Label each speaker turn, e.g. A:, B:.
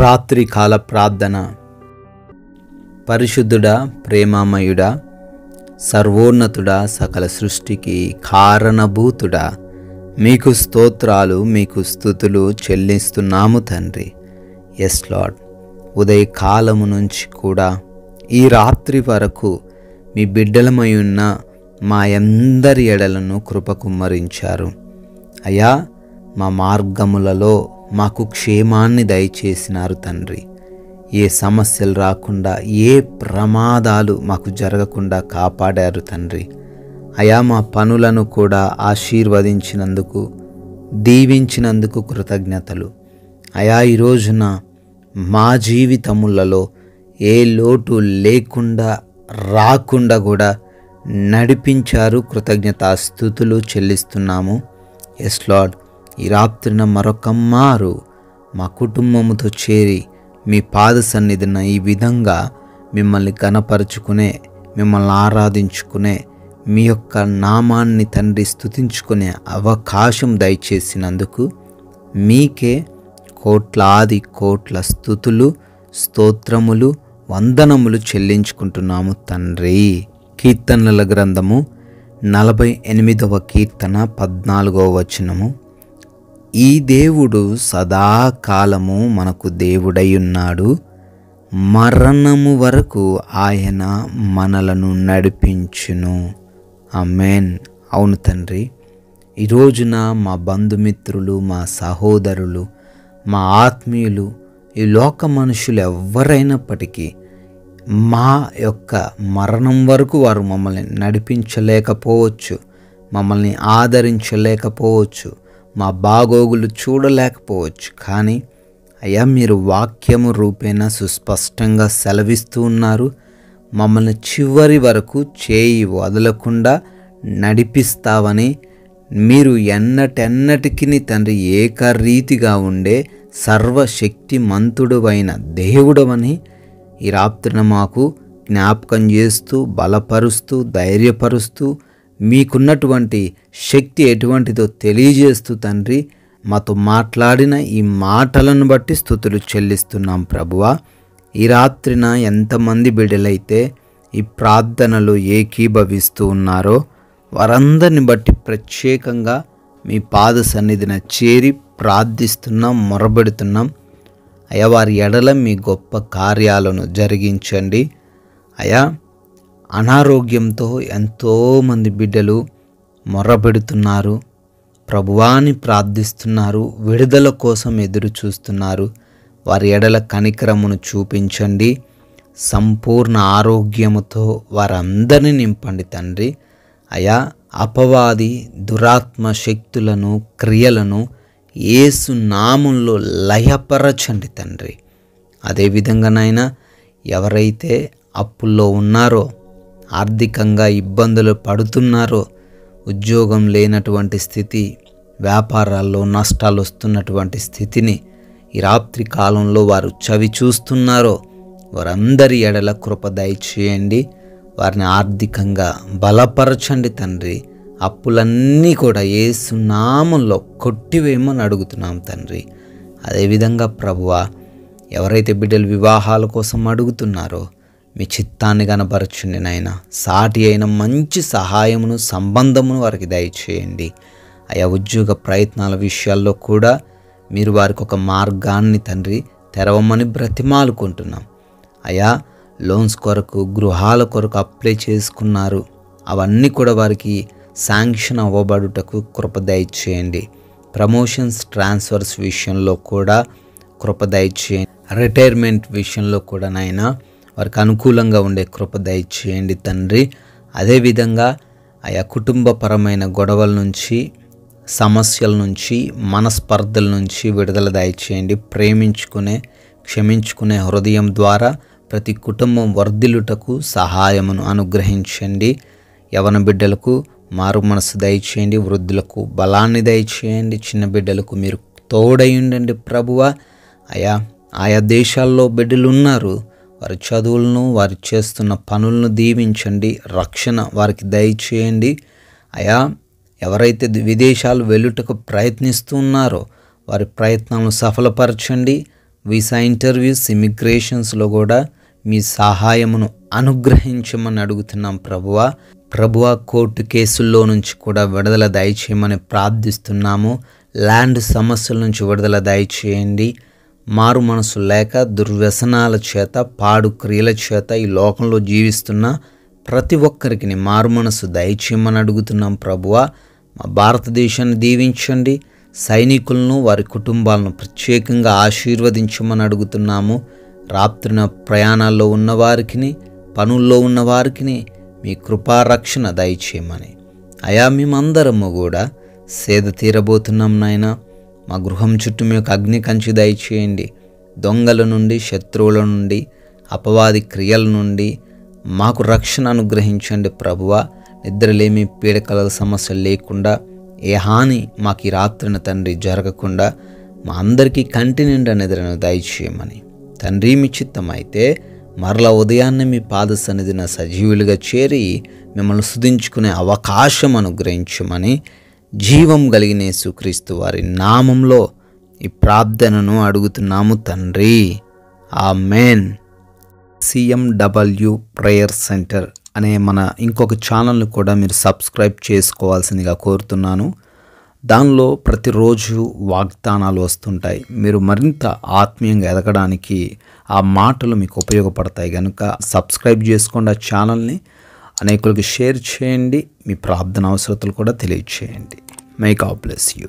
A: రాత్రికాల ప్రార్థన. పరిశుద్ధుడా, ప్రేమామయుడా, సర్వోన్నతుడా, సకల సృష్టికి కారణభూతుడా, మీకు స్తోత్రాలు, మీకు స్తుతులు చెల్లిస్తున్నాము తండ్రి. ఎస్ లార్డ్, ఉదయకాలము నుంచి కూడా ఈ రాత్రి వరకు మీ బిడ్డలమై ఉన్న మా అందరి ఎడలను కృప కుమ్మరించారు. అయ్యా, మా మార్గములలో మాకు క్షేమాన్ని దయచేసినారు తండ్రి. ఏ సమస్యలు రాకుండా, ఏ ప్రమాదాలు మాకు జరగకుండా కాపాడారు తండ్రి. అయా, మా పనులను కూడా ఆశీర్వదించినందుకు, దీవించినందుకు కృతజ్ఞతలు. అయా, ఈ రోజున మా జీవితములలో ఏ లోటు లేకుండా, రాకుండా కూడా నడిపించారు. కృతజ్ఞతాస్తుతులు చెల్లిస్తున్నాము. ఎస్ లార్డ్, ఈ రాత్రిన మరొక మారు మా కుటుంబముతో చేరి మీ పాద సన్నిధిన ఈ విధంగా మిమ్మల్ని గణపరుచుకునే, మిమ్మల్ని ఆరాధించుకునే, మీ యొక్క నామాన్ని తండ్రి స్తుతించుకునే అవకాశం దయచేసినందుకు మీకే కోట్లాది కోట్ల స్తుతులు, స్తోత్రములు, వందనములు చెల్లించుకుంటున్నాము తండ్రి. కీర్తనల గ్రంథము 48వ కీర్తన 14వ వచనము. ఈ దేవుడు సదాకాలము మనకు దేవుడై ఉన్నాడు, మరణము వరకు ఆయన మనలను నడిపించును. ఆమేన్. అవును తండ్రి, ఈ రోజున మా బంధుమిత్రులు, మా సహోదరులు, మా ఆత్మీయులు, ఈ లోక మనుషులు ఎవరైనప్పటికీ మా యొక్క మరణం వరకు వారు మమ్మల్ని నడిపించలేకపోవచ్చు, మమ్మల్ని ఆదరించలేకపోవచ్చు, మా బాగోగులు చూడలేకపోవచ్చు. కానీ అయ్యా, మీరు వాక్యము రూపేణ సుస్పష్టంగా సెలవిస్తూ ఉన్నారు. మమ్మల్ని చివరి వరకు చేయి వదలకుండా నడిపిస్తావని, మీరు ఎన్నటెన్నటికి తండ్రి ఏకరీతిగా ఉండే సర్వశక్తిమంతుడు అయిన దేవుడవని ఈ రాత్రిన మాకు జ్ఞాపకం చేస్తూ, బలపరుస్తూ, ధైర్యపరుస్తూ, మీకున్నటువంటి శక్తి ఎటువంటిదో తెలియజేస్తూ తండ్రి మాతో మాట్లాడిన ఈ మాటలను బట్టి స్తుతులు చెల్లిస్తున్నాం ప్రభువా. ఈ రాత్రిన ఎంతమంది బిడ్డలైతే ఈ ప్రార్థనలు ఏకీభవిస్తూ ఉన్నారో వారందరిని బట్టి ప్రత్యేకంగా మీ పాద సన్నిధిన చేరి ప్రార్థిస్తున్నాం, మొరబెడుతున్నాం. అయా, వారి ఎడల మీ గొప్ప కార్యాలను జరిగించండి. అయా, అనారోగ్యంతో ఎంతోమంది బిడ్డలు మొరబెడుతున్నారు, ప్రభువాని ప్రార్థిస్తున్నారు, విడుదల కోసం ఎదురు చూస్తున్నారు. వారి ఎడల కనికరమును చూపించండి. సంపూర్ణ ఆరోగ్యముతో వారందరినీ నింపండి తండ్రి. అయా, అపవాది దురాత్మ శక్తులను, క్రియలను యేసు నామంలో లయపరచండి తండ్రి. అదేవిధంగానైనా ఎవరైతే అప్పుల్లో ఉన్నారో, ఆర్థికంగా ఇబ్బందులు పడుతున్నారో, ఉద్యోగం లేనటువంటి స్థితి, వ్యాపారాల్లో నష్టాలు వస్తున్నటువంటి స్థితిని ఈ రాత్రి కాలంలో వారు చవి చూస్తున్నారో వారందరి ఎడల కృప దయచేయండి. వారిని ఆర్థికంగా బలపరచండి తండ్రి. అప్పులన్నీ కూడా యేసు నామంలో కొట్టివేయమని అడుగుతున్నాం తండ్రి. అదేవిధంగా ప్రభువా, ఎవరైతే బిడ్డలు వివాహాల కోసం అడుగుతున్నారో మీ చిత్తాన్ని కనపరచండి నాయన. సాటి అయిన మంచి సహాయమును, సంబంధమును వారికి దయచేయండి. ఆయా ఉద్యోగ ప్రయత్నాల విషయాల్లో కూడా మీరు వారికి ఒక మార్గాన్ని తండ్రి తెరవమని బ్రతిమాలుకుంటున్నాం. అయా, లోన్స్ కొరకు, గృహాల కొరకు అప్లై చేసుకున్నారు, అవన్నీ కూడా వారికి శాంక్షన్ అవ్వబడుటకు కృప దయచేయండి. ప్రమోషన్స్, ట్రాన్స్ఫర్స్ విషయంలో కూడా కృప దయచేయండి. రిటైర్మెంట్ విషయంలో కూడా నాయన వారికి అనుకూలంగా ఉండే కృప దయచేయండి తండ్రి. అదేవిధంగా ఆయా కుటుంబపరమైన గొడవల నుంచి, సమస్యల నుంచి, మనస్పర్ధల నుంచి విడుదల దయచేయండి. ప్రేమించుకునే, క్షమించుకునే హృదయం ద్వారా ప్రతి కుటుంబం వర్ధిల్లుటకు సహాయమును అనుగ్రహించండి. యవన బిడ్డలకు మారు మనసు దయచేయండి, వృద్ధులకు బలాన్ని దయచేయండి, చిన్న బిడ్డలకు మీరు తోడై ఉండండి ప్రభువా. ఆయా దేశాల్లో బిడ్డలు ఉన్నారు, వారి చదువులను, వారు చేస్తున్న పనులను దీవించండి, రక్షణ వారికి దయచేయండి. ఎవరైతే విదేశాలు వెళ్ళుటకు ప్రయత్నిస్తూ ఉన్నారో వారి ప్రయత్నాలను సఫలపరచండి, వీసా ఇంటర్వ్యూస్, ఇమిగ్రేషన్స్లో కూడా మీ సహాయమును అనుగ్రహించమని అడుగుతున్నాం ప్రభువా కోర్టు కేసుల్లో నుంచి కూడా విడుదల దయచేయమని ప్రార్థిస్తున్నాము. ల్యాండ్ సమస్యల నుంచి విడుదల దయచేయండి. మారు మనసు లేక దుర్వ్యసనాల చేత, పాడు క్రియల చేత ఈ లోకంలో జీవిస్తున్న ప్రతి ఒక్కరికి మారు మనసు దయచేయమని అడుగుతున్నాం ప్రభువా. మా భారతదేశాన్ని దీవించండి. సైనికులను, వారి కుటుంబాలను ప్రత్యేకంగా ఆశీర్వదించమని అడుగుతున్నాము. రాత్రిన ప్రయాణాల్లో ఉన్నవారికి, పనుల్లో ఉన్నవారికి మీ కృపారక్షణ దయచేయమని అయా మేమందరము కూడా సేద తీరబోతున్నాం నాయన. మా గృహం చుట్టూ మీ యొక్క అగ్ని కంచి దయచేయండి. దొంగల నుండి, శత్రువుల నుండి, అపవాది క్రియల నుండి మాకు రక్షణ అనుగ్రహించండి ప్రభువా. నిద్రలేమి, పీడకల సమస్యలు లేకుండా, ఏ హాని మాకు ఈ రాత్రిన తండ్రి జరగకుండా మా అందరికీ కంటి నిండా నిద్రను దయచేయమని తండ్రి మీ చిత్తం అయితే మరలా ఉదయాన్నే మీ పాద సన్నిధిన సజీవులుగా చేరి మిమ్మల్ని స్తుతించుకునే అవకాశం అనుగ్రహించమని జీవం కలిగిన యేసుక్రీస్తు వారి నామంలో ఈ ప్రార్థనను అడుగుతున్నాము తండ్రి, ఆమేన్. CMW ప్రేయర్ సెంటర్ అనే మన ఇంకొక ఛానల్ని కూడా మీరు సబ్స్క్రైబ్ చేసుకోవాల్సిందిగా కోరుతున్నాను. దానిలో ప్రతిరోజు వాగ్దానాలు వస్తుంటాయి. మీరు మరింత ఆత్మీయంగా ఎదగడానికి ఆ మాటలు మీకు ఉపయోగపడతాయి కనుక సబ్స్క్రైబ్ చేసుకోండి. ఆ ఛానల్ని అనేకులకు షేర్ చేయండి. మీ ప్రార్థన అవసరతలు కూడా తెలియచేయండి. May God bless you.